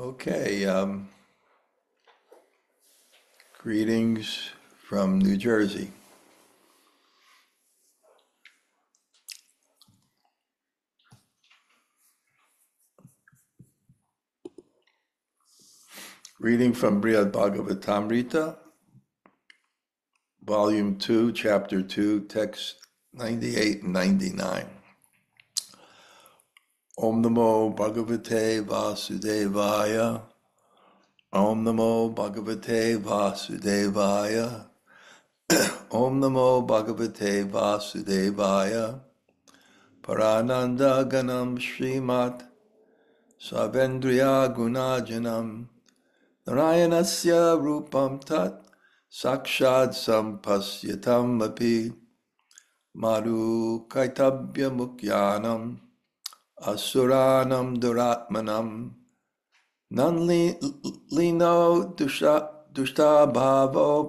Okay, greetings from New Jersey. Reading from Bṛhad-bhāgavatāmṛta, Volume 2, Chapter 2, Text 98 and 99. Om Namo Bhagavate Vasudevaya. Om Namo Bhagavate Vasudevaya. Om Namo Bhagavate Vasudevaya. Parānanda-ghanaṁ śrīmat. Sarvendriya-guṇāñjanam. Nārāyaṇasya rūpaṁ tat. Sākṣāt sampaśyatām madhu-kaiṭabha-mukhyānām. Asurāṇāṁ durātmanām. Līno duṣṭa-bhāvo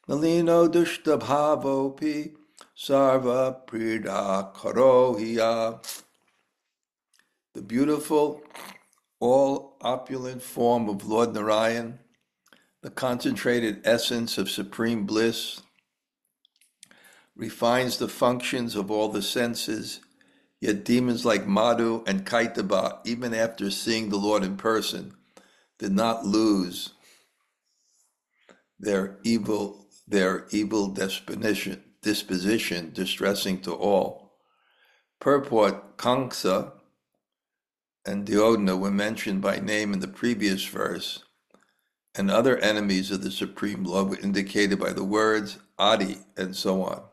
līno duṣṭa-bhāvo sarva-pīḍā-karo. The beautiful, all-opulent form of Lord Nārāyaṇa, the concentrated essence of supreme bliss, refines the functions of all the senses. Yet demons like Madhu and Kaiṭabha, even after seeing the Lord in person, did not lose their evil disposition, distressing to all. Purport: Kamsa and Duryodhana were mentioned by name in the previous verse, and other enemies of the Supreme Lord were indicated by the words Adi and so on.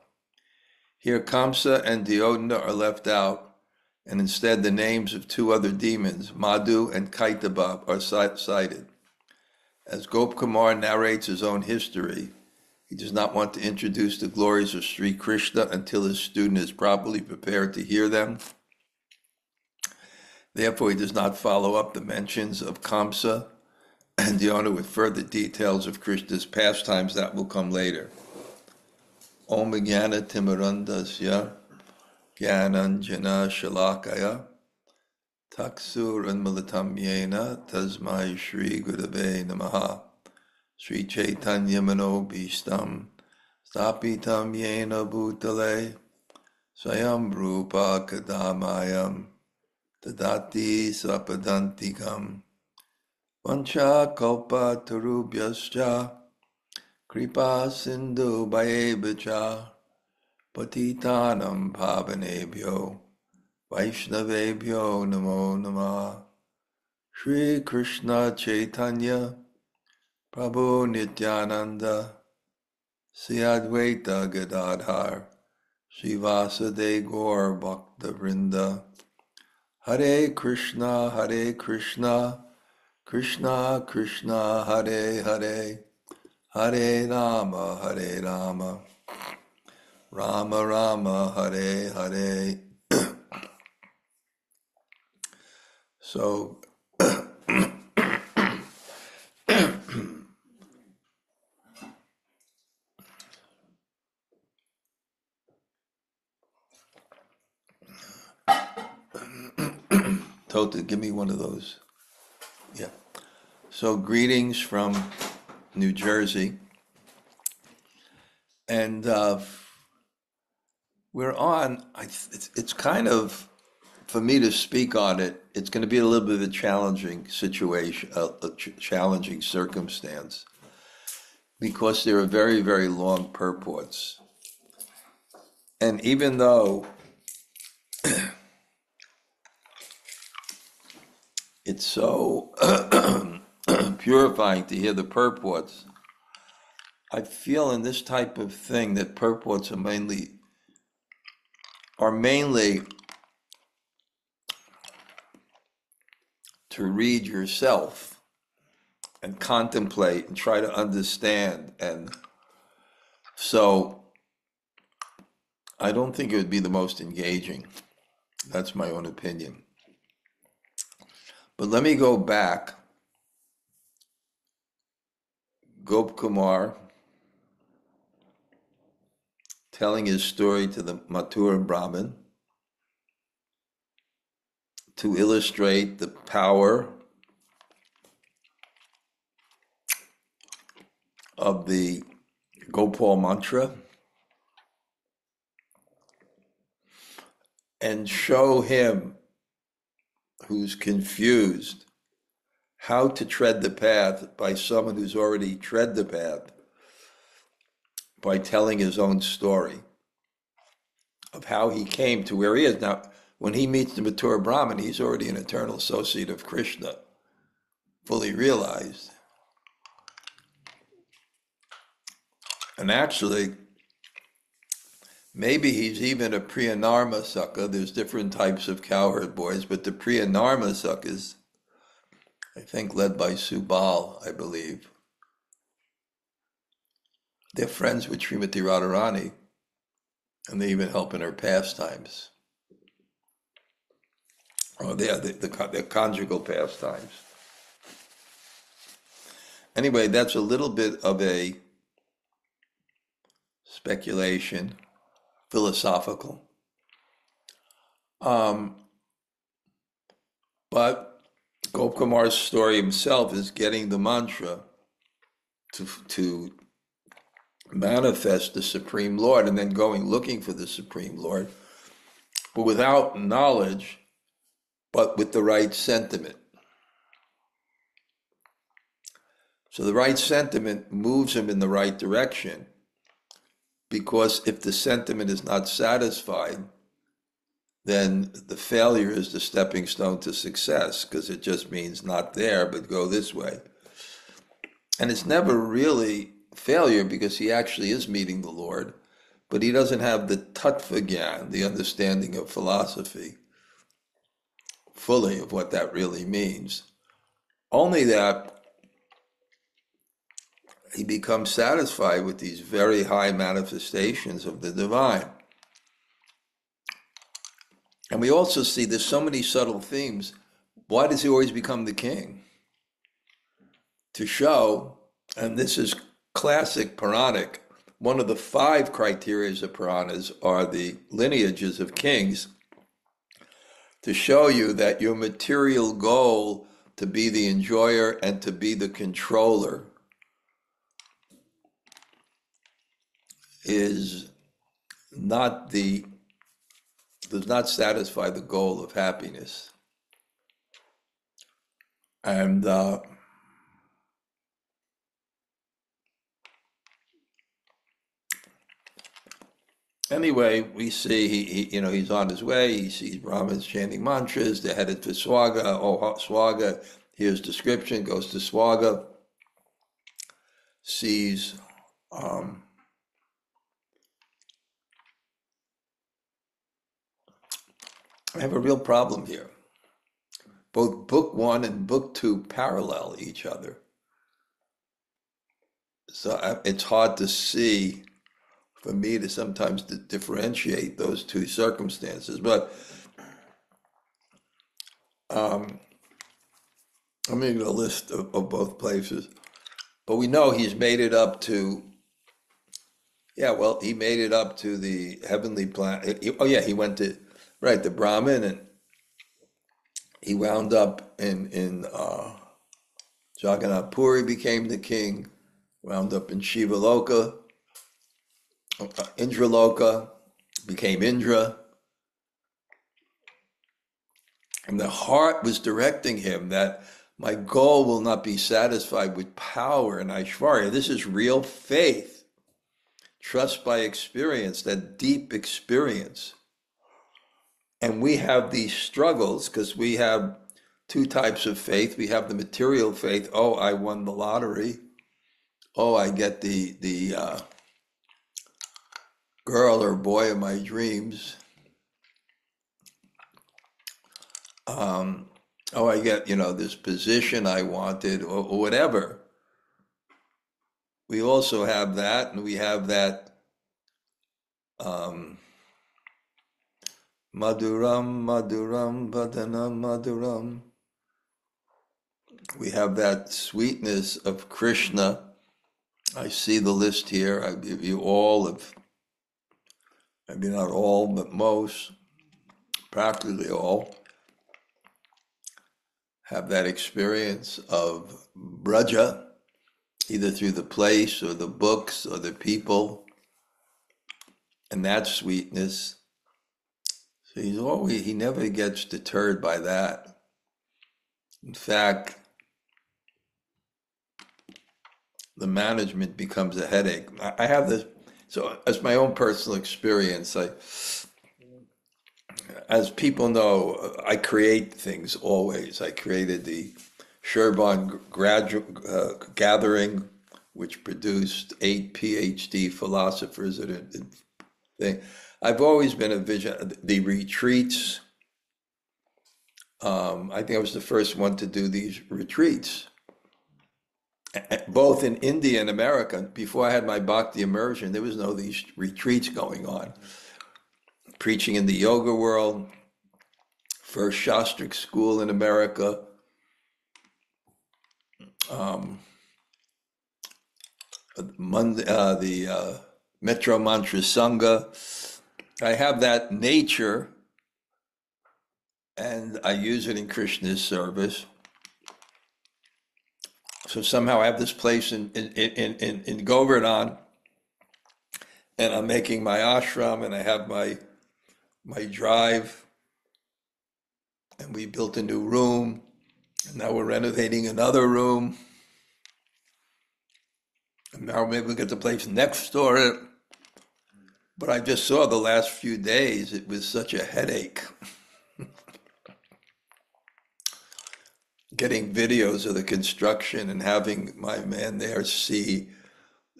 Here Kamsa and Duryodhana are left out, and instead the names of two other demons, Madhu and Kaiṭabha, are cited. As Gopkumar narrates his own history, he does not want to introduce the glories of Sri Krishna until his student is properly prepared to hear them. Therefore, he does not follow up the mentions of Kamsa and Duryodhana with further details of Krishna's pastimes that will come later. Om Jnana-timirandasya Jnananjana Shalakaya Taksuranmilitam Yena Tasmai Shri Gurave Namaha Sri Chaitanya Manobhishtam Stapitam Yena Bhutale Swayam Rupa Kadamayam Tadati Sapadantikam Vancha Kalpa Tarubhyascha Kripa Sindhu Bhayevacha Patitanam Pavanebhyo Vaishnavebhyo Namo Namah. Shri Krishna Chaitanya Prabhu Nityananda Sri Advaita Gadadhar Srivasade Gaur Bhakta Vrinda. Hare Krishna Krishna Krishna Hare Hare Hare Rama Rama Rama Hare Hare. So Tota, give me one of those. Yeah. So greetings from New Jersey. And we're on, it's kind of, for me to speak on it, it's going to be a little bit of a challenging situation, a challenging circumstance, because there are very, very long purports. And even though it's so purifying to hear the purports, I feel in this type of thing that purports are mainly to read yourself and contemplate and try to understand. And so I don't think it would be the most engaging. That's my own opinion. But let me go back. Gopkumar telling his story to the Mathura Brahmin to illustrate the power of the Gopal mantra and show him who's confused how to tread the path by someone who's already tread the path by telling his own story of how he came to where he is. Now, when he meets the mature Brahman, he's already an eternal associate of Krishna, fully realized. And actually, maybe he's even a Priya-nārāyaṇa. There's different types of cowherd boys, but the Priya-nārāyaṇa is, I think, led by Subal, I believe. They're friends with Srimati Radharani, and they even help in her pastimes. Oh, they're conjugal pastimes. Anyway, that's a little bit of a speculation, philosophical. But Gopkumar's story himself is getting the mantra to manifest the Supreme Lord, and then going looking for the Supreme Lord, but without knowledge, but with the right sentiment. So the right sentiment moves him in the right direction, because if the sentiment is not satisfied, then the failure is the stepping stone to success, because it just means not there, but go this way. And it's never really failure, because he actually is meeting the Lord, but he doesn't have the tattva gyan, the understanding of philosophy, fully of what that really means. Only that he becomes satisfied with these very high manifestations of the divine. And we also see there's so many subtle themes. Why does he always become the king? To show, and this is classic Puranic, one of the 5 criteria of Puranas are the lineages of kings, to show you that your material goal to be the enjoyer and to be the controller does not satisfy the goal of happiness. And anyway, we see he's on his way. He sees Brahmins chanting mantras. They're headed to Swaga. Swaga, here's description, goes to Swaga, sees I have a real problem here. Both book 1 and book 2 parallel each other. So it's hard to see, for me, to sometimes differentiate those two circumstances. But I'm making a list of both places. But we know he's made it up to, he made it up to the heavenly planet. He went to, the Brahmin, and he wound up in Jagannath Puri, became the king, wound up in Shiva Loka, Indra Loka, became Indra. And the heart was directing him that my goal will not be satisfied with power and Aishvarya. This is real faith, trust by experience, that deep experience. And we have these struggles because we have 2 types of faith. We have the material faith. Oh, I won the lottery. Oh, I get the girl or boy of my dreams. I get, this position I wanted, or whatever. We also have that, and we have that Maduram, Maduram, Vadanam, Maduram. We have that sweetness of Krishna. I see the list here. I give you all of, maybe not all, but most, practically all, have that experience of Braja, either through the place or the books or the people, and that sweetness. So he never gets deterred by that. In fact, the management becomes a headache. I have this, so as my own personal experience, as people know, I create things always. I created the Sherborne Gathering, which produced 8 PhD philosophers. I've always been a vision. The retreats, I think I was the first one to do these retreats, both in India and America. Before I had my bhakti immersion, there was no these retreats going on. Preaching in the yoga world, first Shastric school in America, the Metro Mantra Sanga. I have that nature, and I use it in Krishna's service. So somehow I have this place in Govardhan, and I'm making my ashram, and I have my drive, and we built a new room, and now we're renovating another room, and now maybe we'll get the place next door. But I just saw the last few days, it was such a headache. Getting videos of the construction and having my man there see,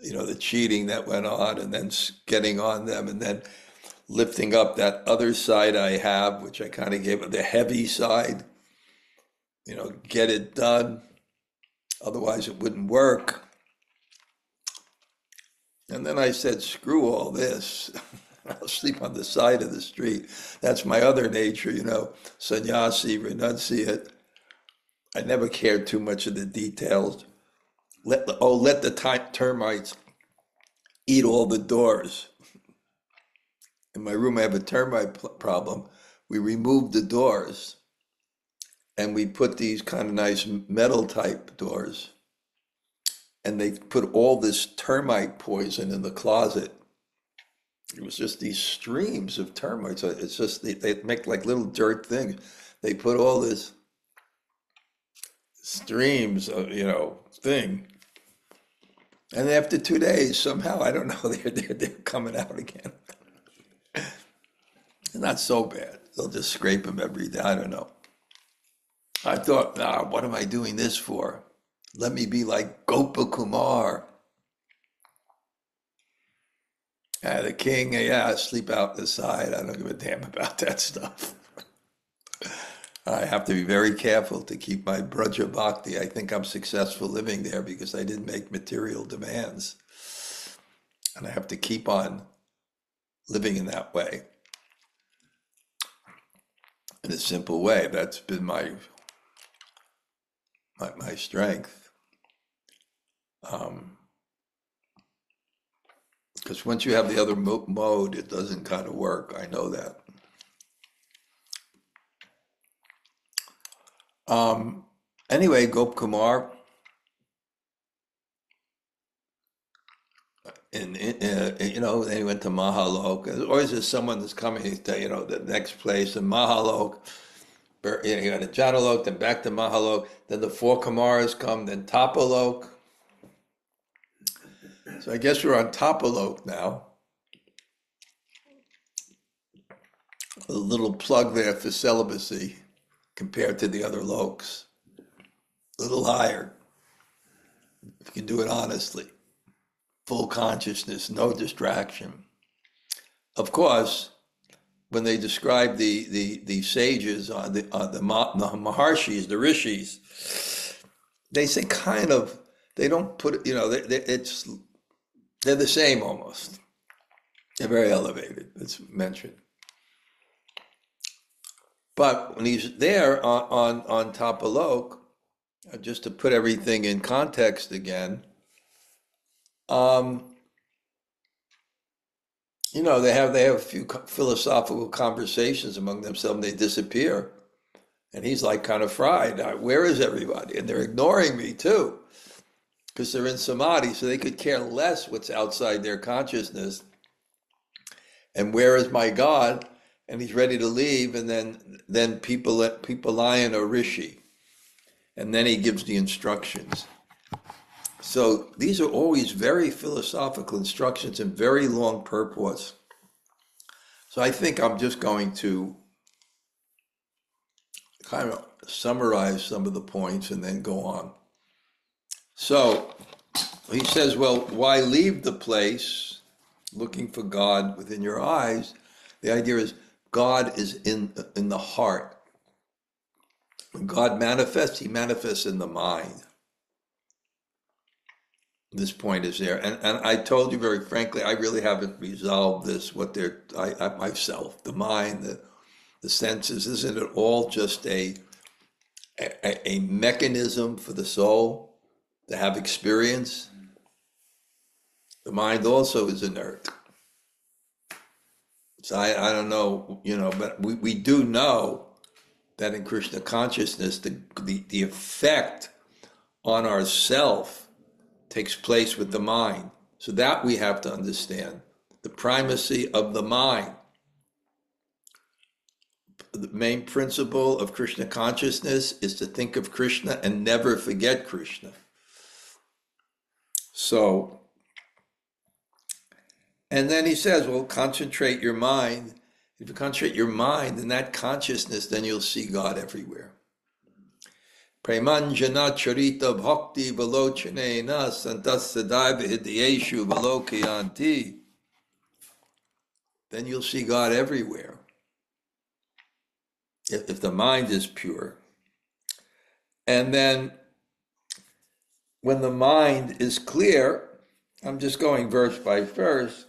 the cheating that went on, and then getting on them, and then lifting up that other side I have, which I kind of gave it the heavy side, get it done. Otherwise it wouldn't work. And then I said, screw all this. I'll sleep on the side of the street. That's my other nature, sannyasi, renunciate. I never cared too much of the details. Let the termites eat all the doors. In my room, I have a termite problem. We removed the doors, and we put these kind of nice metal type doors. And they put all this termite poison in the closet. It was just these streams of termites. It's just, they make like little dirt things. They put all this streams of, thing. And after 2 days, somehow, I don't know, they're coming out again. Not so bad. They'll just scrape them every day. I don't know. I thought, what am I doing this for? Let me be like Gopakumar. The king, sleep out the side. I don't give a damn about that stuff. I have to be very careful to keep my Braja Bhakti. I think I'm successful living there because I didn't make material demands. And I have to keep on living in that way. In a simple way. That's been my strength. Because once you have the other mode, it doesn't kind of work. I know that. Anyway, Gop Kumar, and then he went to Mahalok. There's always someone that's coming to, the next place in Mahalok. You got to Janalok, then back to Mahalok, then the 4 Kumaras come, then Tapalok. So I guess we're on Tapalok now. A little plug there for celibacy compared to the other loks. A little higher. If you can do it honestly. Full consciousness, no distraction. Of course, when they describe the sages, the Maharshis, the Rishis, they say kind of, they don't put it, they're the same almost. They're very elevated, it's mentioned. But when he's there on Tapalok, just to put everything in context again, they have a few philosophical conversations among themselves, and they disappear. And he's like kind of fried. Where is everybody? And they're ignoring me too. because they're in samadhi, so they could care less what's outside their consciousness. And where is my God? And he's ready to leave, and then people lion or rishi, and then he gives the instructions. So these are always very philosophical instructions and very long purports. So I think I'm just going to kind of summarize some of the points and then go on. So he says, well, why leave the place looking for God within your eyes? The idea is God is in the heart. When God manifests, he manifests in the mind. This point is there. And I told you very frankly, I really haven't resolved this, myself, the mind, the senses. Isn't it all just a mechanism for the soul to have experience? The mind also is inert. So I don't know, but we do know that in Krishna consciousness, the effect on our self takes place with the mind. So that we have to understand. The primacy of the mind. The main principle of Krishna consciousness is to think of Krishna and never forget Krishna. So, and then he says, well, concentrate your mind. If you concentrate your mind in that consciousness, then you'll see God everywhere. Premanjana charita bhakti valochanena santasadaiva hidayeshu valokayanti. Then you'll see God everywhere. If the mind is pure. And then when the mind is clear, I'm just going verse by verse,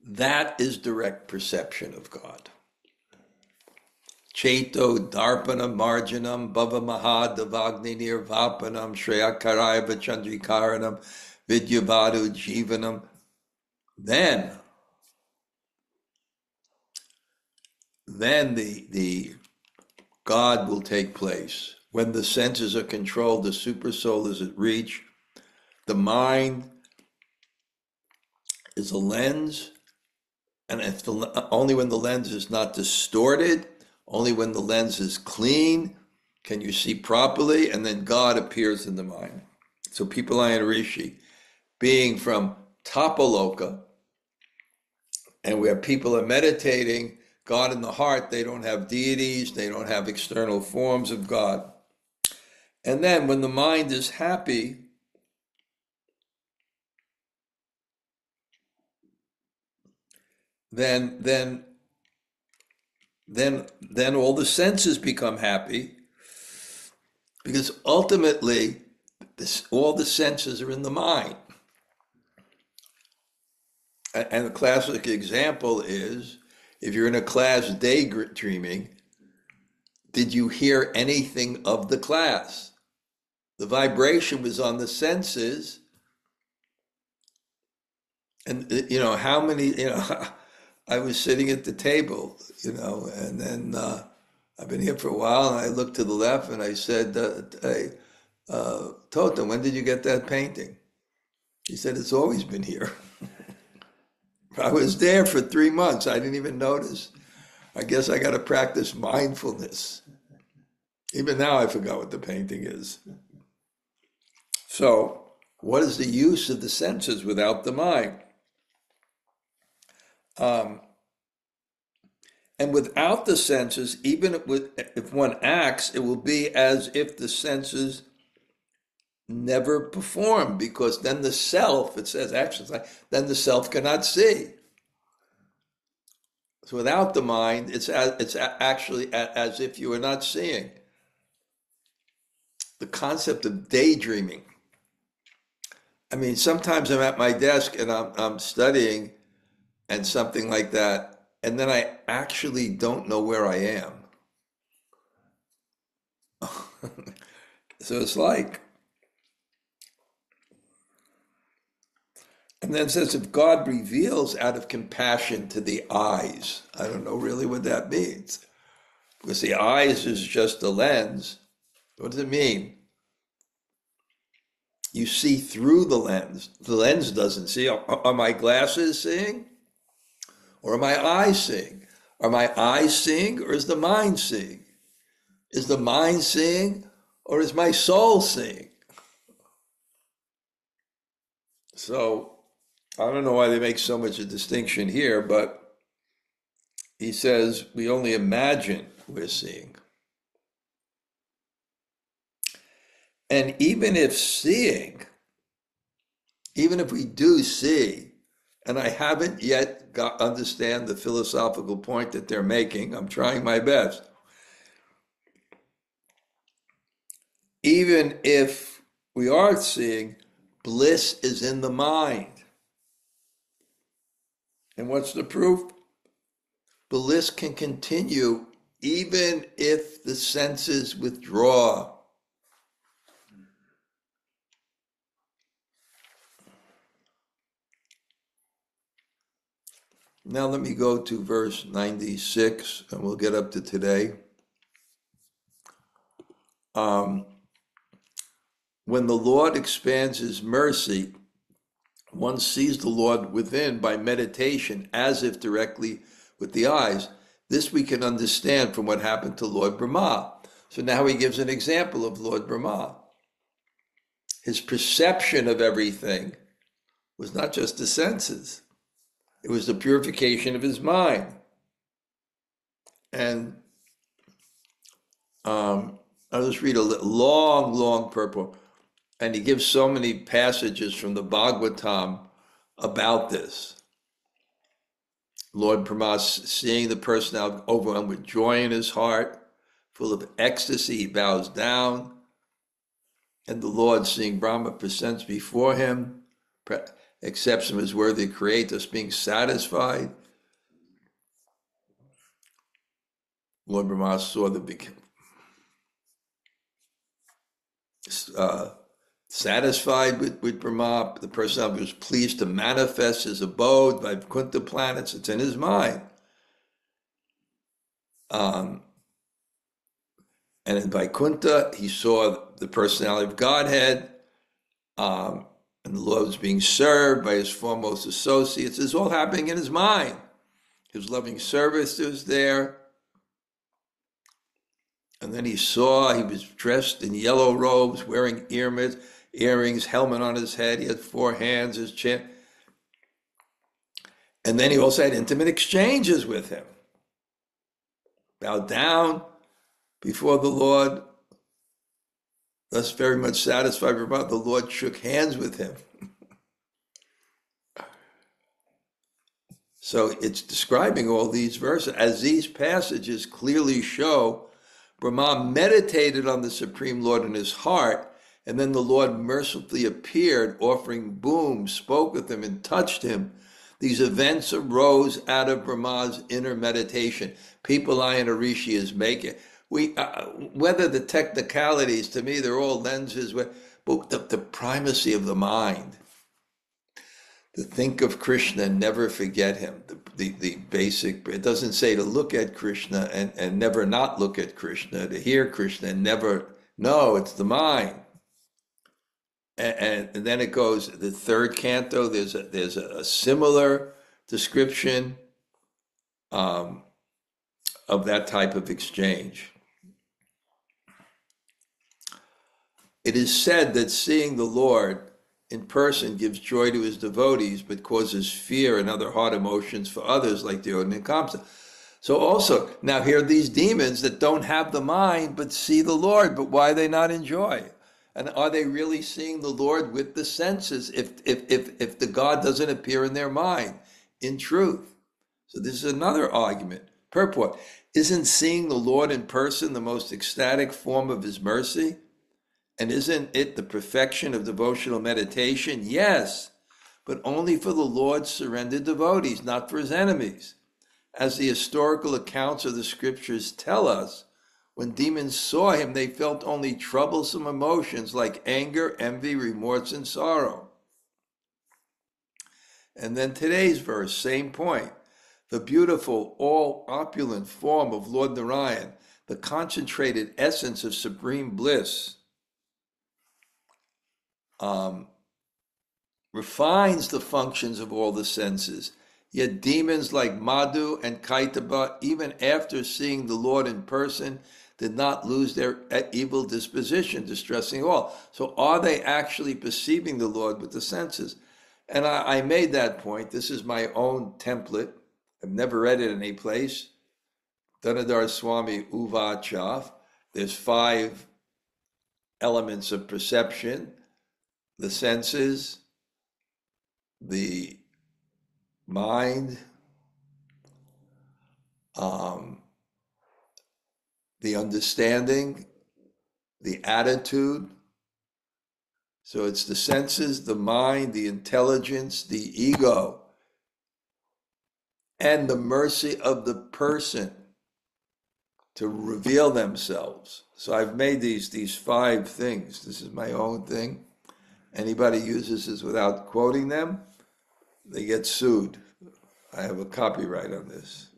that is direct perception of God. Cheto darpanam marjanam bhava mahadavagni nirvapanam shreyakaraiva chandrikaranam vidyavadu jivanam. Then the God will take place. When the senses are controlled, the super soul is at reach. The mind is a lens, and only when the lens is not distorted, only when the lens is clean, can you see properly, and then God appears in the mind. So Pipalayan Rishi, being from Tapaloka, and where people are meditating God in the heart, they don't have deities, they don't have external forms of God. And then when the mind is happy, then all the senses become happy, because ultimately all the senses are in the mind. And the classic example is, if you're in a class daydreaming, did you hear anything of the class? The vibration was on the senses. And, how many, I was sitting at the table, and then I've been here for a while, and I looked to the left and I said, hey, Tota, when did you get that painting? He said, it's always been here. I was there for 3 months. I didn't even notice. I guess I got to practice mindfulness. Even now I forgot what the painting is. So what is the use of the senses without the mind? And without the senses, even if one acts, it will be as if the senses never perform, because then the self, it says actions, then the self cannot see. So without the mind, it's actually as if you are not seeing. The concept of daydreaming. I mean, sometimes I'm at my desk and I'm studying and something like that, and then I actually don't know where I am. So it's like, and then it says, if God reveals out of compassion to the eyes, I don't know really what that means, because the eyes is just a lens. What does it mean? you see through the lens. The lens doesn't see. Are my glasses seeing? Or are my eyes seeing? Are my eyes seeing, or is the mind seeing? Is the mind seeing, or is my soul seeing? So I don't know why they make so much a distinction here, but he says we only imagine we're seeing. And even if we do see, and I haven't yet understand the philosophical point that they're making, I'm trying my best. Even if we are seeing, bliss is in the mind. And what's the proof? Bliss can continue even if the senses withdraw. Now let me go to verse 96, and we'll get up to today. When the Lord expands his mercy, one sees the Lord within by meditation as if directly with the eyes. This we can understand from what happened to Lord Brahma. So now he gives an example of Lord Brahma. His perception of everything was not just the senses. It was the purification of his mind. And I'll just read a long purport. And he gives so many passages from the Bhagavatam about this. Lord Brahma, seeing the person now overwhelmed with joy in his heart, full of ecstasy, he bows down. And the Lord, seeing Brahma, presents before him, accepts him as worthy to create, thus being satisfied. Lord Brahma saw satisfied with Brahma. The personality was pleased to manifest his abode by Vaikuntha planets. It's in his mind. And in Vaikuntha, he saw the personality of Godhead, and the Lord was being served by his foremost associates. It's all happening in his mind. His loving service was there. And then he saw he was dressed in yellow robes, wearing earrings, helmet on his head. He had 4 hands, his chin. And then he also had intimate exchanges with him. Bowed down before the Lord, thus very much satisfied. The Lord shook hands with him. So it's describing all these verses. As these passages clearly show, Brahma meditated on the Supreme Lord in his heart, and then the Lord mercifully appeared, offering boon, spoke with him, and touched him. These events arose out of Brahma's inner meditation. Pipalaya Rishi is making. Whether the technicalities, to me, they're all lenses, but the primacy of the mind. To think of Krishna and never forget him. The basic, it doesn't say to look at Krishna and never not look at Krishna, to hear Krishna and never, no, it's the mind. And then it goes, the 3rd canto, there's a similar description of that type of exchange. It is said that seeing the Lord in person gives joy to his devotees, but causes fear and other hard emotions for others, like the Odin and Kamsa. So also, now here are these demons that don't have the mind, but see the Lord, but why they not enjoy? And are they really seeing the Lord with the senses if the God doesn't appear in their mind, in truth? So this is another argument. Purport, isn't seeing the Lord in person the most ecstatic form of his mercy? And isn't it the perfection of devotional meditation? Yes, but only for the Lord's surrendered devotees, not for his enemies. As the historical accounts of the scriptures tell us, when demons saw him, they felt only troublesome emotions like anger, envy, remorse, and sorrow. And then today's verse, same point. The beautiful, all-opulent form of Lord Nārāyaṇa, the concentrated essence of supreme bliss, refines the functions of all the senses. Yet demons like Madhu and Kaiṭabha, even after seeing the Lord in person, did not lose their evil disposition, distressing all. So are they actually perceiving the Lord with the senses? And I made that point. This is my own template. I've never read it any place. Dhanurdhara Swami Uvacha. There's 5 elements of perception: the senses, the mind, the understanding, the attitude. So it's the senses, the mind, the intelligence, the ego, and the mercy of the person to reveal themselves. So I've made these 5 things. This is my own thing. Anybody uses this without quoting them, they get sued. I have a copyright on this.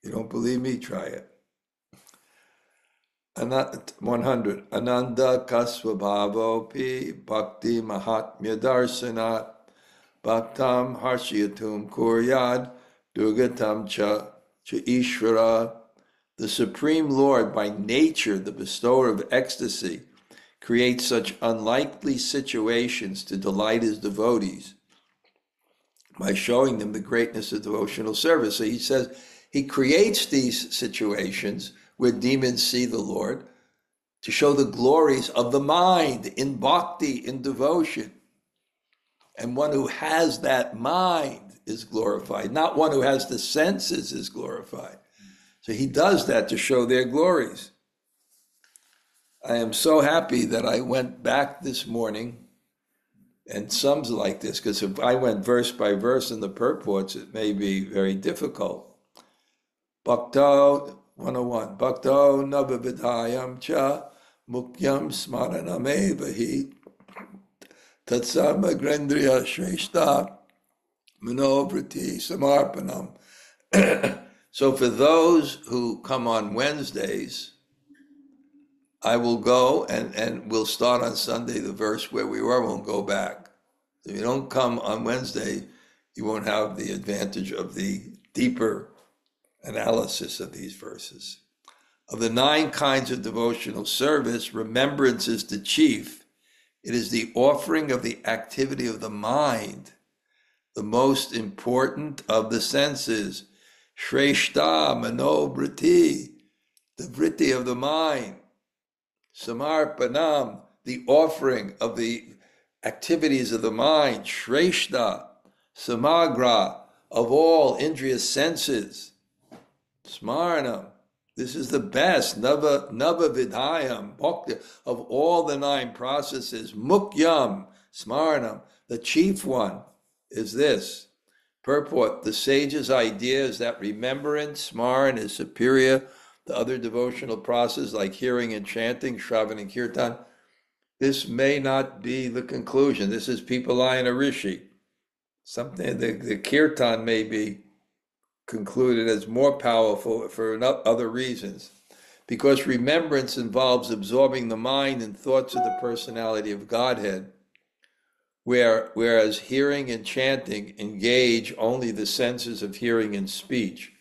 You don't believe me? Try it. 100. Ananda kasva-bhāvo pi bhakti mahatmya darsanat bhaktam harsyatum kuryad durgatam cha ishvara. The Supreme Lord, by nature the bestower of ecstasy, creates such unlikely situations to delight his devotees by showing them the greatness of devotional service. So he says he creates these situations where demons see the Lord to show the glories of the mind in bhakti, in devotion. And one who has that mind is glorified, not one who has the senses is glorified. So he does that to show their glories. I am so happy that I went back this morning, and some's like this, because if I went verse by verse in the purports, it may be very difficult. Bhakto 101. Bhakto navavidhayam cha mukhyam smaranam-eva-hi tat sarvendriya shreshta manovriti samarpanam. So for those who come on Wednesdays, I will go and we'll start on Sunday the verse where we were, won't go back. If you don't come on Wednesday, you won't have the advantage of the deeper analysis of these verses. Of the 9 kinds of devotional service, remembrance is the chief. It is the offering of the activity of the mind, the most important of the senses. Shreshta manovriti, the vritti of the mind. Samarpanam, the offering of the activities of the mind. Shreshta, samagra, of all indriya senses. Smaranam, this is the best. Nava vidhayam, bhakti, of all the 9 processes. Mukhyam, smaranam, the chief one is this. Purport: the sage's idea is that remembrance, smaran, is superior to other devotional processes like hearing and chanting, shravan and kirtan. This may not be the conclusion. This is Pippalayana Rishi. Something the kirtan may be concluded as more powerful for other reasons, because remembrance involves absorbing the mind and thoughts of the personality of Godhead, whereas hearing and chanting engage only the senses of hearing and speech,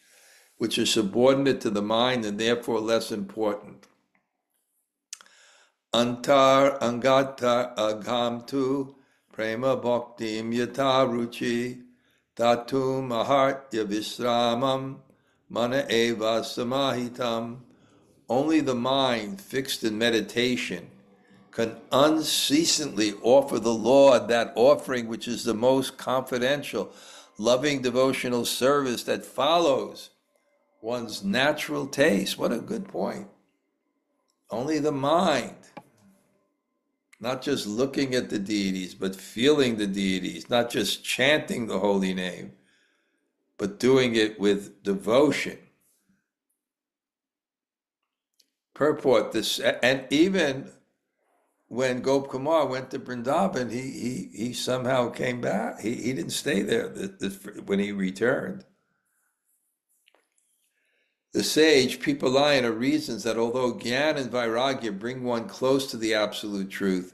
which are subordinate to the mind and therefore less important. Antar angata aghamtu prema bhaktim yata ruchi tatum ahartya visramam mana eva samahitam. Only the mind fixed in meditation can unceasingly offer the Lord that offering which is the most confidential, loving devotional service that follows one's natural taste. What a good point. Only the mind, not just looking at the deities, but feeling the deities, not just chanting the holy name, but doing it with devotion. Purport: this, and even when Gop Kumar went to Vrindavan, he somehow came back. He didn't stay there when he returned. The sage Pippalayana reasons that although Gyan and Vairagya bring one close to the absolute truth,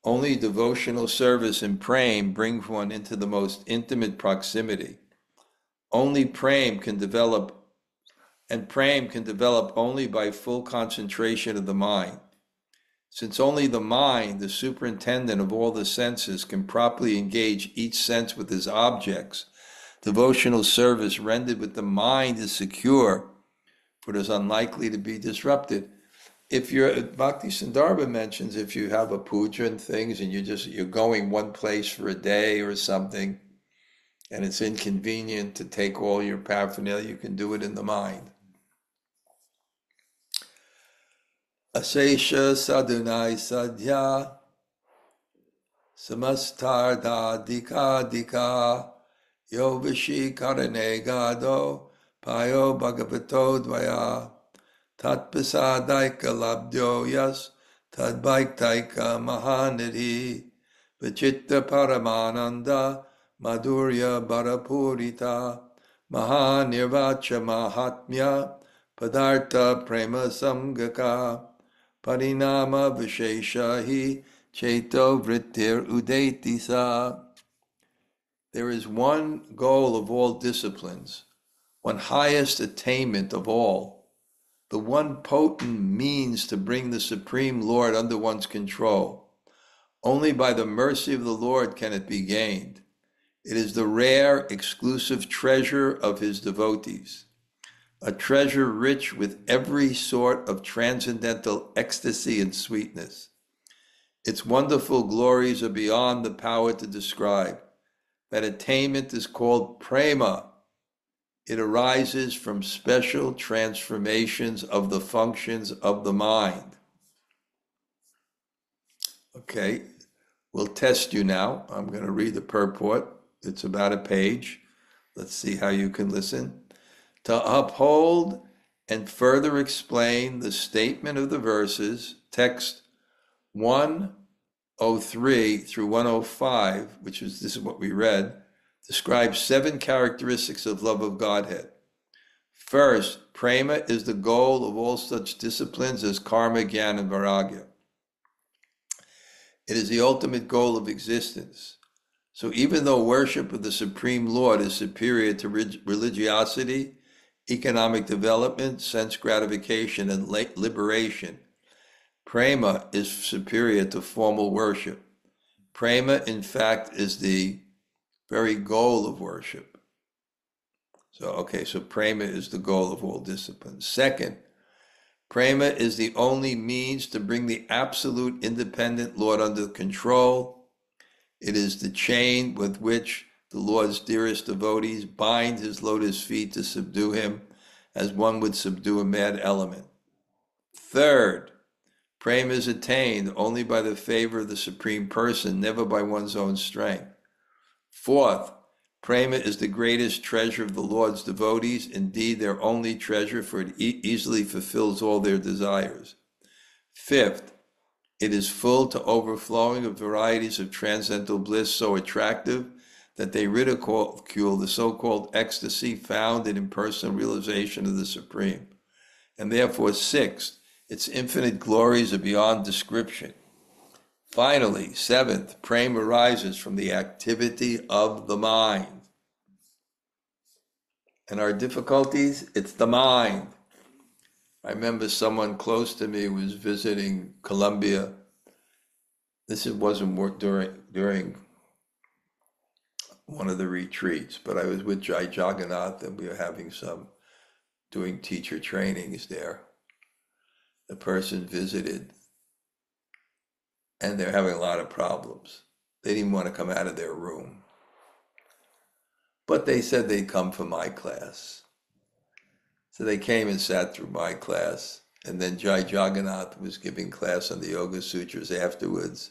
Only devotional service and prema brings one into the most intimate proximity. Only prema can develop, and prema can develop only by full concentration of the mind. Since only the mind, the superintendent of all the senses, can properly engage each sense with its objects, devotional service rendered with the mind is secure, for it is unlikely to be disrupted. If you're, Bhakti Sandarbha mentions, if you have a puja and things and you're going one place for a day or something, and it's inconvenient to take all your paraphernalia, you can do it in the mind. Asesha sadunai sadhya samastarda dika dika yo vishi karane gado payo bhagavato dvaya tatpasadaika labdyo yas tadvaiktaika mahanidhi vichitta paramananda madhurya bharapurita mahanirvacha mahatmya padartha prema samgaka parinama visheshahi cheto vrittir udeti sa. There is one goal of all disciplines, one highest attainment of all, the one potent means to bring the Supreme Lord under one's control. Only by the mercy of the Lord can it be gained. It is the rare, exclusive treasure of his devotees, a treasure rich with every sort of transcendental ecstasy and sweetness. Its wonderful glories are beyond the power to describe. That attainment is called prema. It arises from special transformations of the functions of the mind. Okay, we'll test you now. I'm going to read the purport. It's about a page. Let's see how you can listen. To uphold and further explain the statement of the verses, text 103 through 105, this is what we read, describes 7 characteristics of love of Godhead. First, prema is the goal of all such disciplines as karma, jnana, and vairagya. It is the ultimate goal of existence. So even though worship of the Supreme Lord is superior to religiosity, economic development, sense gratification, and liberation, prema is superior to formal worship. Prema, in fact, is the very goal of worship. So prema is the goal of all disciplines. Second, prema is the only means to bring the absolute independent Lord under control. It is the chain with which the Lord's dearest devotees bind his lotus feet to subdue him as one would subdue a mad element. Third, prema is attained only by the favor of the Supreme Person, never by one's own strength. Fourth, prema is the greatest treasure of the Lord's devotees, indeed their only treasure, for it easily fulfills all their desires. Fifth, it is full to overflowing of varieties of transcendental bliss so attractive that they ridicule the so-called ecstasy found in impersonal realization of the Supreme. And therefore, sixth, its infinite glories are beyond description. Finally, seventh, prema arises from the activity of the mind. And our difficulties, it's the mind. I remember someone close to me was visiting Colombia. Wasn't during one of the retreats, but I was with Jai Jagannath and we were doing teacher trainings there. The person visited and they're having a lot of problems. They didn't want to come out of their room. But they said they'd come for my class. So they came and sat through my class. And then Jai Jagannath was giving class on the Yoga Sutras afterwards.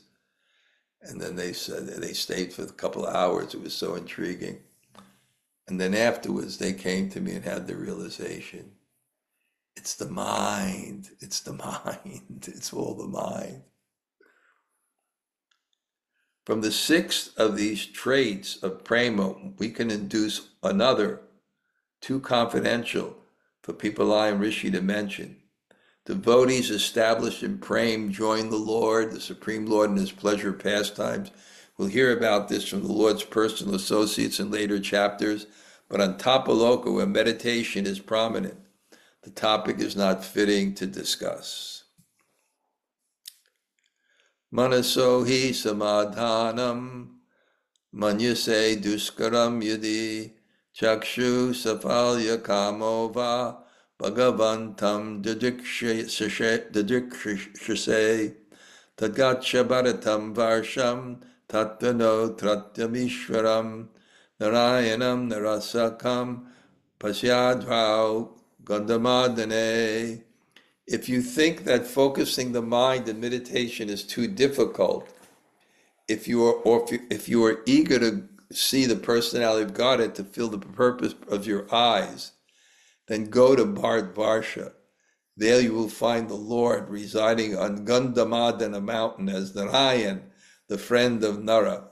And then they said they stayed for a couple of hours. It was so intriguing. And then afterwards, they came to me and had the realization. It's the mind. It's the mind. It's all the mind. From the sixth of these traits of prema, we can induce another, too confidential for Pipalai and Rishi to mention. Devotees established in prema join the Lord, the Supreme Lord, in his pleasure pastimes. We'll hear about this from the Lord's personal associates in later chapters, but on Tapaloka, where meditation is prominent, the topic is not fitting to discuss. Manaso hi samadhanam manyase duskaram yadi chakshu safalya kamova bhagavantam didikshase tadgacha bharatam varsham tatvano tratyamishwaram nārāyaṇam narasakam pasyadhvau gandamadane. If you think that focusing the mind in meditation is too difficult, if you are eager to see the personality of Godhead, to feel the purpose of your eyes, then go to Bṛhad-bhāgavatāmṛta. There you will find the Lord residing on Gandamadana mountain as Nārayaṇa, the friend of Nara.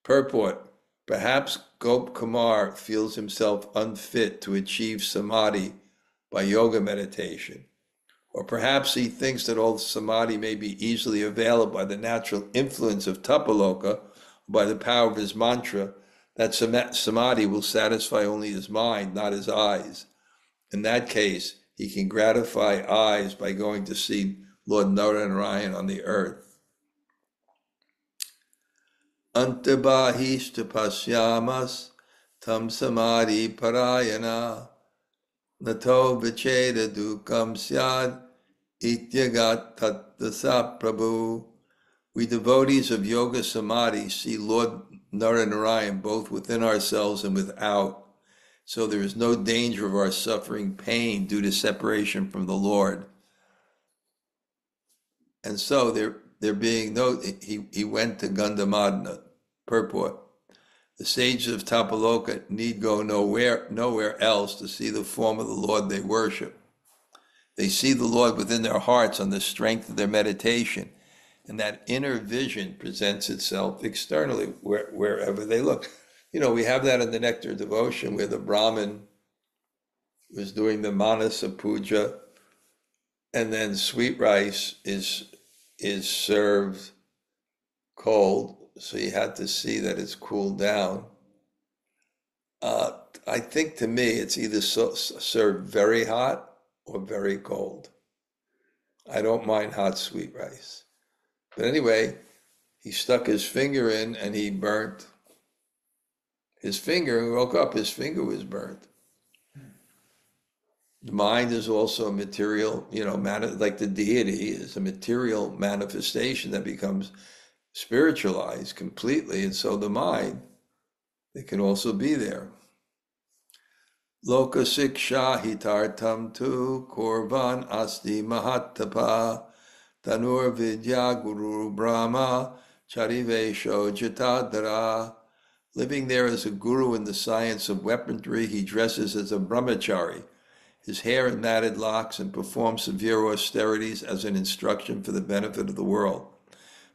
Purport: perhaps Gop Kumar feels himself unfit to achieve samadhi by yoga meditation. Or perhaps he thinks that all samadhi may be easily available by the natural influence of Tapaloka, by the power of his mantra, that samadhi will satisfy only his mind, not his eyes. In that case, he can gratify eyes by going to see Lord Nārāyaṇa on the earth. Antarbahis tapasyamas tam samadhi parayana nato vicheda dukam syad ityagat tattasa prabhu. We devotees of yoga samadhi see Lord Nārāyaṇa both within ourselves and without, so there is no danger of our suffering pain due to separation from the Lord. And so there being no, he went to Gandamadana. Purport: the sages of Tapaloka need go nowhere else to see the form of the Lord they worship. They see the Lord within their hearts on the strength of their meditation, and that inner vision presents itself externally wherever they look. You know, we have that in the Nectar devotion where the Brahmin was doing the vyasa-puja, and then sweet rice is served cold, so you had to see that it's cooled down. I think, to me, it's either served very hot or very cold. I don't mind hot sweet rice. But anyway, he stuck his finger in and he burnt his finger, and woke up, his finger was burnt. The mind is also a material, like the deity is a material manifestation that becomes spiritualized completely, and so the mind, it can also be there. Loka siksha hitartam tu korban asti mahatapa Dhanurdhara guru brahma charivesho jatadara. Living there as a guru in the science of weaponry, he dresses as a brahmachari, his hair in matted locks, and performs severe austerities as an instruction for the benefit of the world.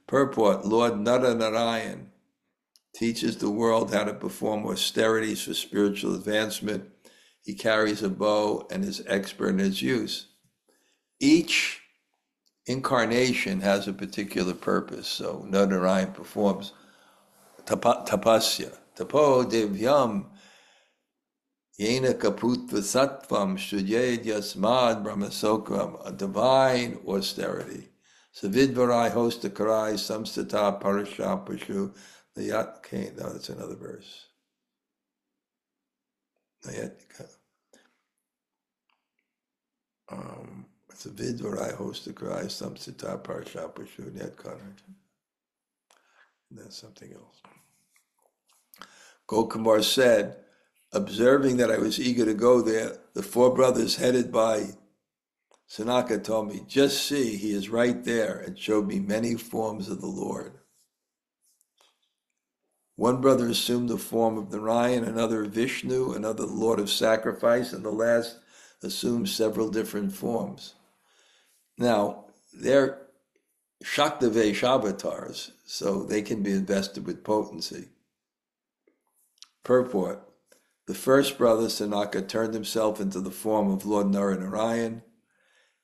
Purport: Lord Nārāyaṇa teaches the world how to perform austerities for spiritual advancement. He carries a bow and is expert in its use. Each incarnation has a particular purpose, so Nārāyaṇa performs tapasya. Tapo divyam yena kaputva sattvam shudyed yasmad brahmasokram, a divine austerity. Savidvarai hostakarai samstata parashapashu nayat. Okay, no, that's another verse. Nayat. Savidvarai hostakarai samstata parashapashu nayat karan. That's something else. Gokumar said, observing that I was eager to go there, the four brothers headed by Sanaka told me, just see, he is right there, and showed me many forms of the Lord. One brother assumed the form of Narayan, another Vishnu, another the Lord of Sacrifice, and the last assumed several different forms. Now, they're Shaktavesh avatars, so they can be invested with potency. Purport: the first brother, Sanaka, turned himself into the form of Lord Nārāyaṇa.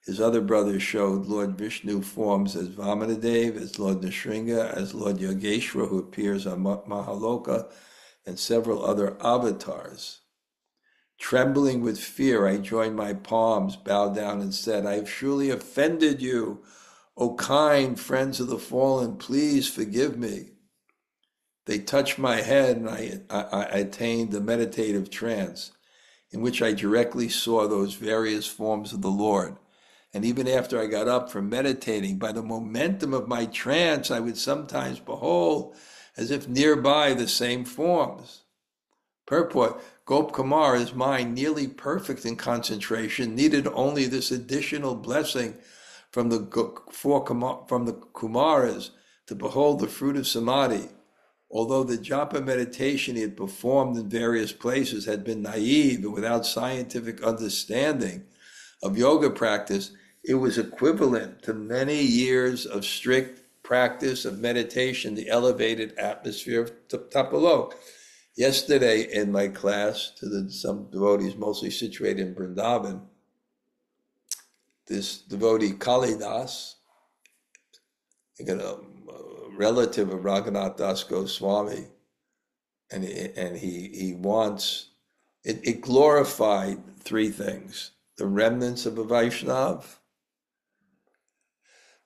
His other brothers showed Lord Vishnu forms as Vamanadev, as Lord Nrsimha, as Lord Yogeshwara, who appears on Mahaloka, and several other avatars. Trembling with fear, I joined my palms, bowed down, and said, I have surely offended you. O kind friends of the fallen, please forgive me. They touched my head, and I attained the meditative trance, in which I directly saw those various forms of the Lord. And even after I got up from meditating, by the momentum of my trance, I would sometimes behold, as if nearby, the same forms. Purport: Gopkumara's mind, nearly perfect in concentration, needed only this additional blessing from the Kumaras to behold the fruit of samadhi. Although the japa meditation he had performed in various places had been naive and without scientific understanding of yoga practice, it was equivalent to many years of strict practice of meditation, the elevated atmosphere of Tapaloka. Yesterday in my class to some devotees mostly situated in Vrindavan, this devotee Kalidas, a relative of Raghunath Das Goswami, and he wants, it glorified three things: the remnants of a Vaishnav,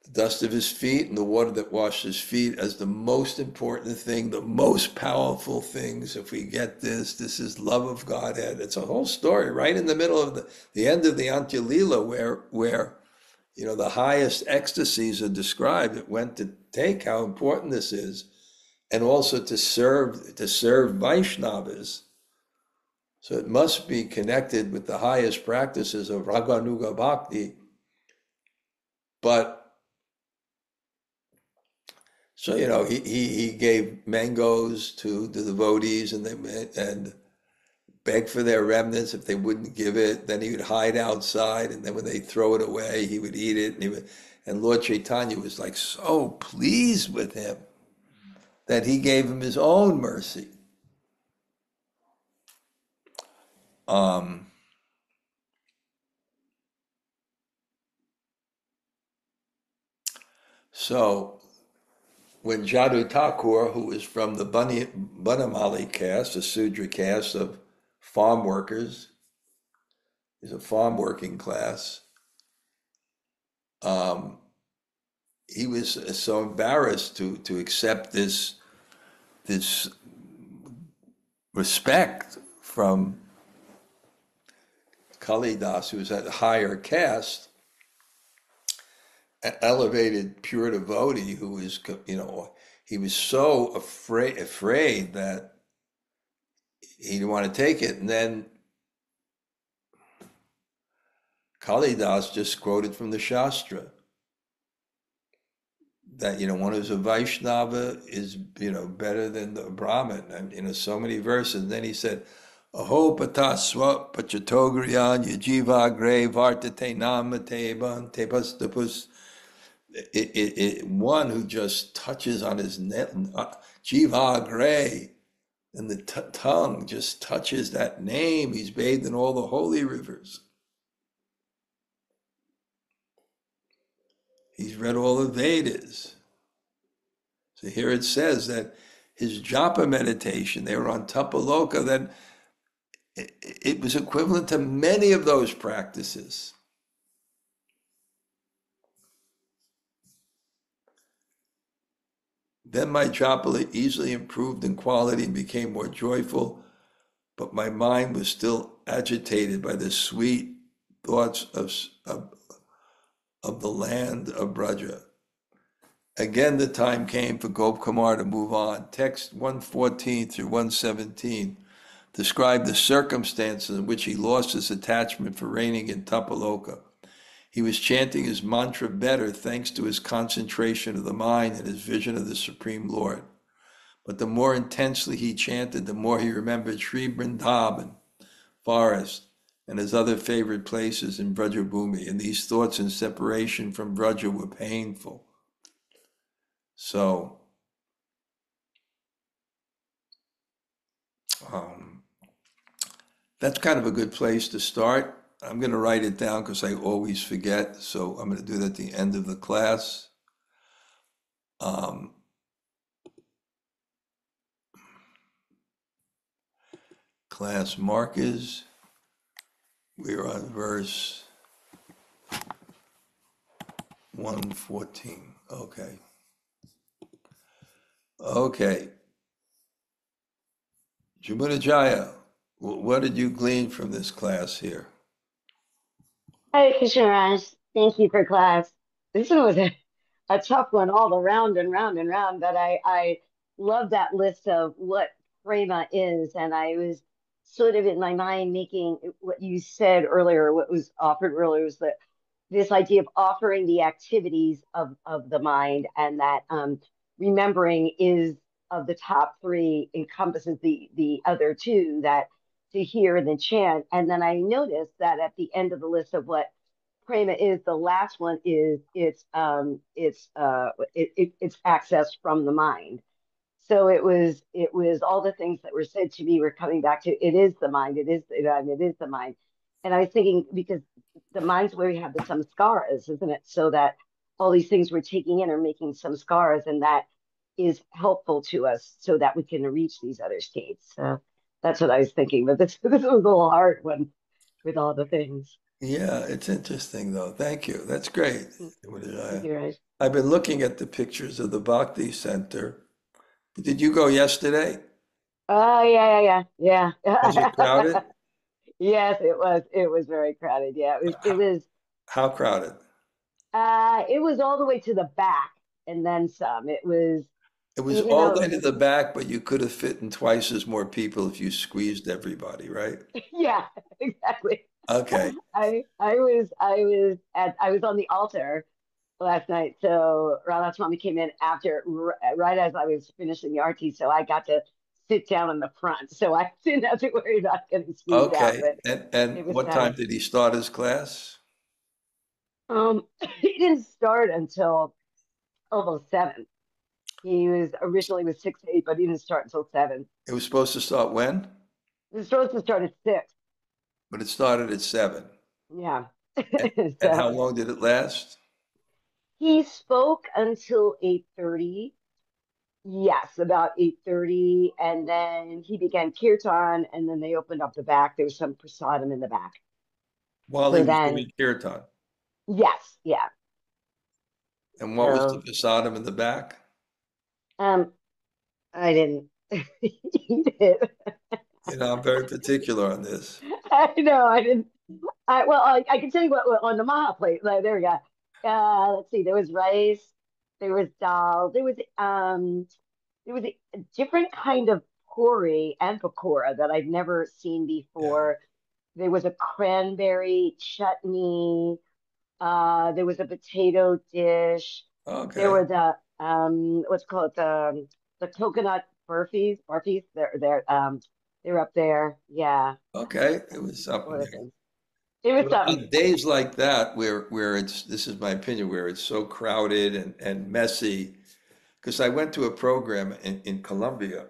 the dust of his feet, and the water that washed his feet as the most important thing, the most powerful things. If we get this is love of Godhead. It's a whole story right in the middle of the end of the Antya Lila, where the highest ecstasies are described. It went to take how important this is, and also to serve Vaishnavas. So it must be connected with the highest practices of Raganuga Bhakti. But so he gave mangoes to the devotees, and begged for their remnants. If they wouldn't give it, then he would hide outside, and then when they throw it away, he would eat it. And Lord Chaitanya was like so pleased with him that he gave him his own mercy. So when Jadu Thakur, who was from the Banamali caste, a Sudra caste of farm workers, is a farm working class, he was so embarrassed to accept this respect from Kalidas, who was at a higher caste, an elevated pure devotee who was, he was so afraid that he didn't want to take it. And then Kalidas just quoted from the Shastra that, one who's a Vaishnava is, better than the Brahmin. And, so many verses. And then he said, Aho pataswa pachatogriyan yajiva gre vartate namateban tepastapus. One who just touches on his jiva gre, and the tongue just touches that name. He's bathed in all the holy rivers. He's read all the Vedas. So here it says that his japa meditation, they were on Tapaloka, then it was equivalent to many of those practices. Then my japa easily improved in quality and became more joyful, but my mind was still agitated by the sweet thoughts of the land of Braja. Again, the time came for Gopkumar to move on. Text 114 through 117 describe the circumstances in which he lost his attachment for reigning in Tapaloka. He was chanting his mantra better thanks to his concentration of the mind and his vision of the Supreme Lord. But the more intensely he chanted, the more he remembered Sri Vrindavan, forest, and his other favorite places in Brajabhumi, and these thoughts in separation from Braja were painful. So, that's kind of a good place to start. I'm going to write it down because I always forget. So I'm going to do it at the end of the class. Um, class markers. We're on verse 114. Okay. Okay. Jamunajaya, what did you glean from this class here? Hi, Krishna. Thank you for class. This one was a tough one all around and round and round, but I love that list of what prema is. And I was sort of in my mind making what you said earlier, what was offered earlier was that this idea of offering the activities of the mind, and that remembering is of the top three, encompasses the other two, that to hear and then chant. And then I noticed that at the end of the list of what prema is, the last one is it's accessed from the mind. So it was all the things that were said to me were coming back to it is the mind, it is the mind. And I was thinking, because the mind's where we have the samskaras, isn't it? So that all these things we're taking in are making samskaras, and that is helpful to us so that we can reach these other states. So that's what I was thinking. But this was a little hard one with all the things. Yeah, it's interesting though. Thank you. That's great. Thank you, Raj. I've been looking at the pictures of the Bhakti Center. Did you go yesterday? Oh, yeah, Was it yeah. crowded? Yes, it was. It was very crowded. Yeah, it was. It How, was. how crowded? It was all the way to the back and then some. It was, It was even all the though way to the back, but you could have fit in twice as more people if you squeezed everybody, right? yeah, exactly. Okay. I was on the altar last night. So Radha Swami came in after, right as I was finishing the arti. So I got to sit down in the front. So I didn't have to worry about getting squeezed out. Okay. But And it was what time nice. did he start his class? He didn't start until almost 7. He was originally was 6 to 8, but he didn't start until 7. It was supposed to start when? It was supposed to start at 6. But it started at 7. Yeah. And how So long did it last? he spoke until 8:30. Yes, about 8:30, and then he began kirtan, and then they opened up the back. There was some prasadam in the back. While he So was then, doing kirtan. yes, yeah. And what was the So prasadam in the back? um, I didn't eat it. You know, I'm very particular on this. I know I didn't. I can tell you what on the Maha plate. There we go. Let's see. There was rice. There was dal. There was a different kind of puri and pakora that I've never seen Yeah. before. There was a cranberry chutney. There was a potato dish. There Okay. were the what's it called, the coconut burfies. They're up there. Yeah, Okay. It was what something. are things? It was But something. on days like that, where it's this is my opinion, where it's so crowded and messy, because I went to a program in Colombia,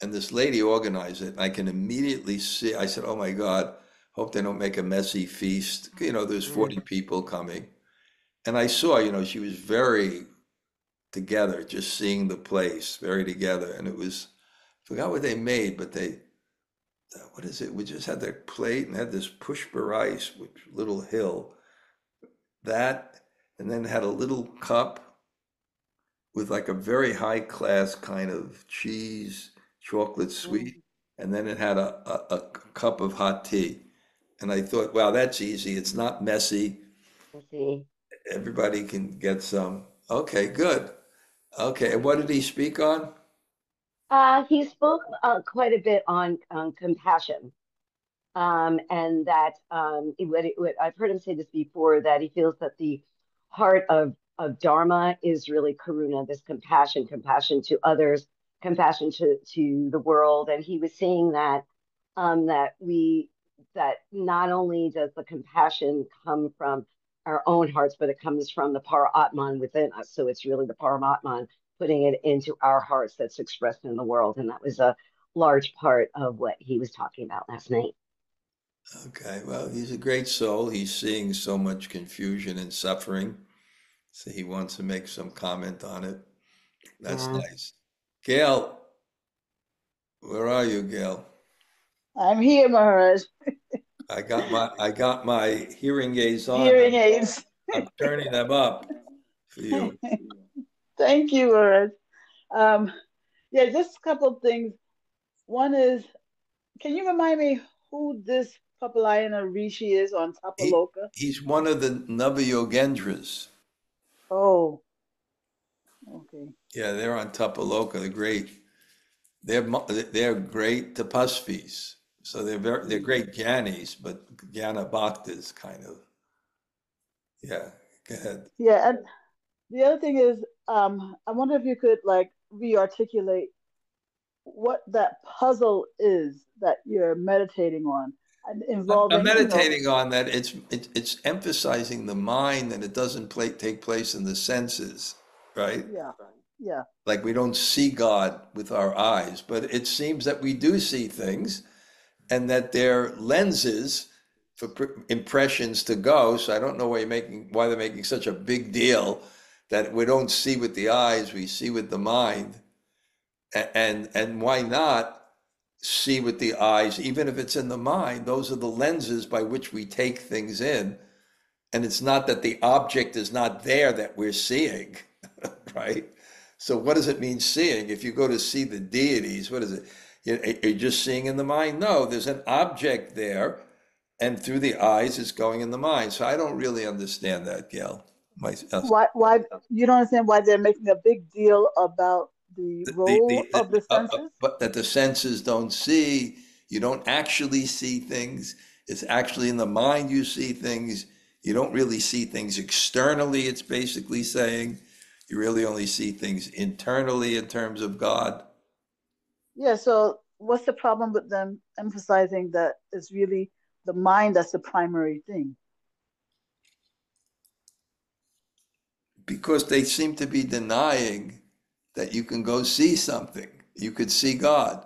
and this lady organized it, and I can immediately see. I said, "Oh my God, hope they don't make a messy feast." You know, there's Mm, 40 people coming, and I saw, she was very together, just seeing the place, very together, and it was, I forgot what they made, but what is it? We just had their plate and had this pushpa rice, which little hill. That, and then had a little cup with like a very high class kind of cheese, chocolate sweet, mm, and then it had a cup of hot tea. And I thought, wow, that's easy. It's not messy. let's see. Everybody can get some. Okay, good. Okay, and what did he speak on? He spoke quite a bit on compassion. And that I've heard him say this before, that he feels that the heart of Dharma is really karuna, this compassion, compassion to others, compassion to the world. And he was saying that that not only does the compassion come from our own hearts, but it comes from the paratman within us. So it's really the paramatman putting it into our hearts that's expressed in the world. And that was a large part of what he was talking about last night. Okay, well, he's a great soul. He's seeing so much confusion and suffering, so he wants to make some comment on it. That's Yeah. nice. Gail, where are you, Gail? I'm here, Maharaj. I got my hearing aids on. Hearing aids. I'm turning them up for you. Thank you, Maharaj. Um, yeah, just a couple of things. One is, can you remind me who this Papalayana Rishi is on He Tapaloka? he's one of the Navayogendras. Oh, okay. Yeah, they're on Tapaloka. They're great. They're great tapasvis. So they're great jnanis, but jnana bhaktas kind of. Yeah, go ahead. Yeah, and the other thing is, I wonder if you could like re-articulate what that puzzle is that you're meditating on and I'm involving, meditating on that. It's emphasizing the mind, and it doesn't take place in the senses, right? yeah, yeah. Like we don't see God with our eyes, but it seems that we do see things, and that they're lenses for impressions to go. So I don't know why they're making such a big deal that we don't see with the eyes, we see with the mind, and why not see with the eyes, even if it's in the mind? Those are the lenses by which we take things in, and it's not that the object is not there that we're seeing, right? So what does it mean seeing? If you go to see the deities, what is it? You're just seeing in the mind? No, there's an object there, and through the eyes, it's going in the mind. So I don't really understand that, Gail. Myself. Why you don't understand why they're making a big deal about the role of the senses? But that the senses don't see, you don't actually see things. It's actually in the mind you see things. You don't really see things externally, it's basically saying. You really only see things internally in terms of God. Yeah, so what's the problem with them emphasizing that it's really the mind that's the primary thing? Because they seem to be denying that you can go see something. You could see God.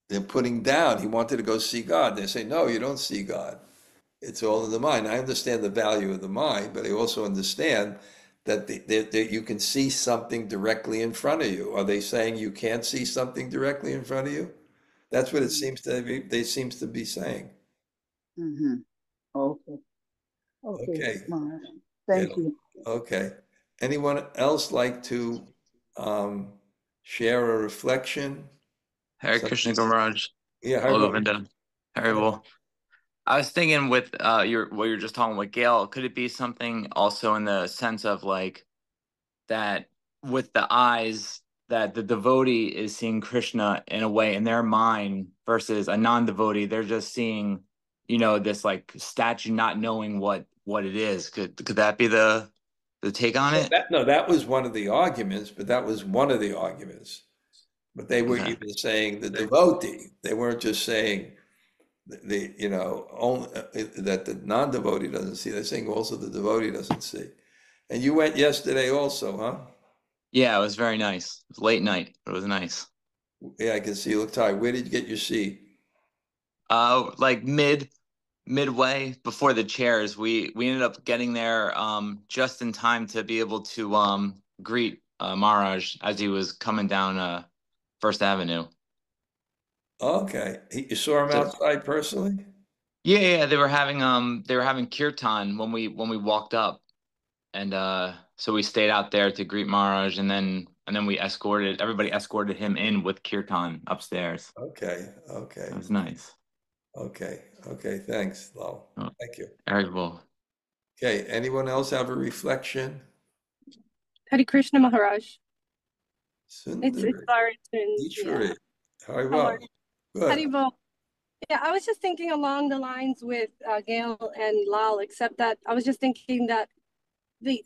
They're putting down, he wanted to go see God. They say, no, you don't see God. It's all in the mind. I understand the value of the mind, but I also understand that you can see something directly in front of you. Are they saying you can't see something directly in front of you? That's what it Mm-hmm. seems to be. They seems to be saying. Mm-hmm. Okay. Okay, Okay, Maharaj. yeah, Thank you. okay. Anyone else like to um, share a reflection? Hare Something? Krishna Maharaj. Yeah, All Harbo. Govinda. Very well. I was thinking with your what you're just talking with Gail, could it be something also in the sense of like that with the eyes that the devotee is seeing Krishna in a way in their mind versus a non-devotee, they're just seeing, this like statue not knowing what it is. Could that be the take on it? No, that was one of the arguments, but that was one of the arguments. But they were Okay. even saying the devotee. They weren't just saying only that the non-devotee doesn't see. They're saying also the devotee doesn't see. And you went yesterday also, huh? Yeah, it was very nice. It was late night, but it was nice. Yeah, I can see you look tired. Where did you get your seat? Like midway before the chairs, we ended up getting there just in time to be able to greet Maharaj as he was coming down First Avenue. Okay. You saw him So outside personally? yeah, they were having kirtan when we walked up, and so we stayed out there to greet Maharaj, and then everybody escorted him in with kirtan upstairs. Okay, okay, It was nice. okay. Thanks, Lal. Oh, Thank you. very well. Okay, anyone else have a reflection? Hare Krishna Maharaj. It's Sundari, Baraton. Yeah. Ishwari, How are Haribo. you? Good. Haribo. Yeah, I was just thinking along the lines with Gail and Lal, except that I was just thinking that the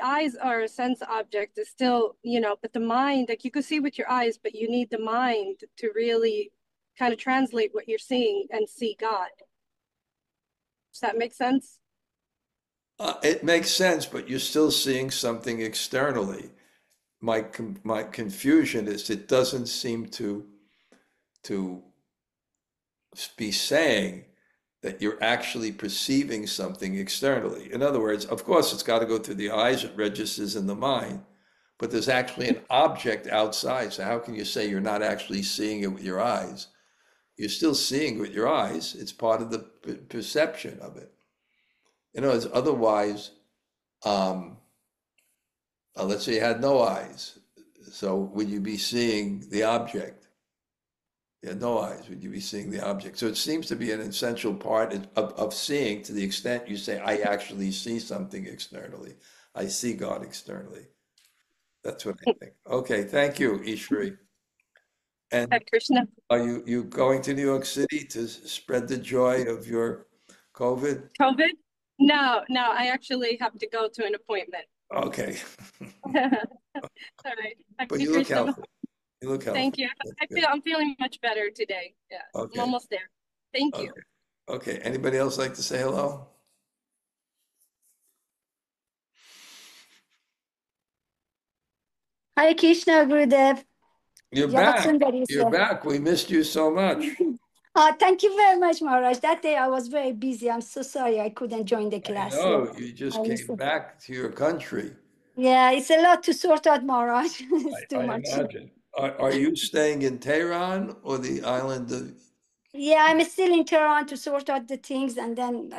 eyes are a sense object. It's still, but the mind, like you could see with your eyes, but you need the mind to really kind of translate what you're seeing and see God. Does that make sense? It makes sense, but you're still seeing something externally. My confusion is it doesn't seem to be saying that you're actually perceiving something externally. In other words, of course, it's got to go through the eyes, it registers in the mind, but there's actually an object outside. So how can you say you're not actually seeing it with your eyes? You're still seeing it with your eyes. It's part of the perception of it. In other words, otherwise, let's say you had no eyes. So would you be seeing the object? You had no eyes, would you be seeing the object? So it seems to be an essential part of seeing, to the extent you say, I actually see something externally. I see God externally. That's what I think. Okay, thank you, Ishri. And Hare Krishna. are you going to New York City to spread the joy of your COVID? COVID? No, I actually have to go to an appointment. Okay. All right. Hare But you look Krishna. healthy. You look healthy. Thank you. I'm feeling much better today. Yeah. Okay. I'm almost there. Thank you. Okay. Anybody else like to say hello? Hare Krishna, Gurudev. You're Jai back. Sundari, You're sir. back. We missed you so much. Thank you very much, Maharaj. That day I was very busy. I'm so sorry I couldn't join the I class. know. Yeah. You just I came missed it. back to your country. Yeah, it's a lot to sort out, Maharaj. It's too I much. imagine. Are you staying in Tehran or the island of? Yeah, I'm still in Tehran to sort out the things, and then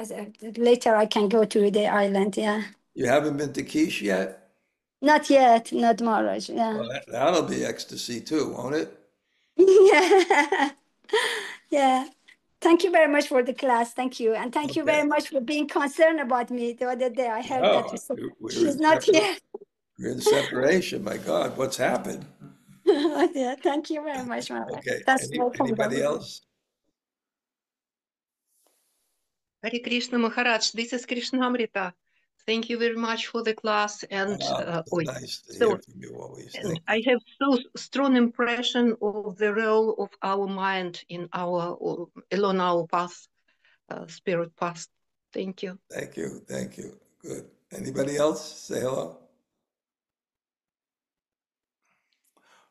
later I can go to the island. Yeah. You haven't been to Kish yet? Not yet, not Maharaj. Yeah. Well, that'll be ecstasy too, won't it? Yeah. Yeah. Thank you very much for the class. Thank you. And thank you Okay. very much for being concerned about me the other day. I heard that you said we're she's in not here. We're in separation. My God, what's happened? Yeah, thank you very much, Maharaj. Okay. That's no Anybody problem. else? Hare Krishna Maharaj, this is Krishna-katha. Thank you very much for the class, and Nice to hear from you always. Thank you. I have so strong impression of the role of our mind in our along our path, spirit path. Thank you. Thank you. Thank you. Good. Anybody else? Say hello.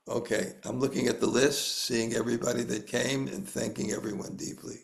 Okay, I'm looking at the list, seeing everybody that came, and thanking everyone deeply.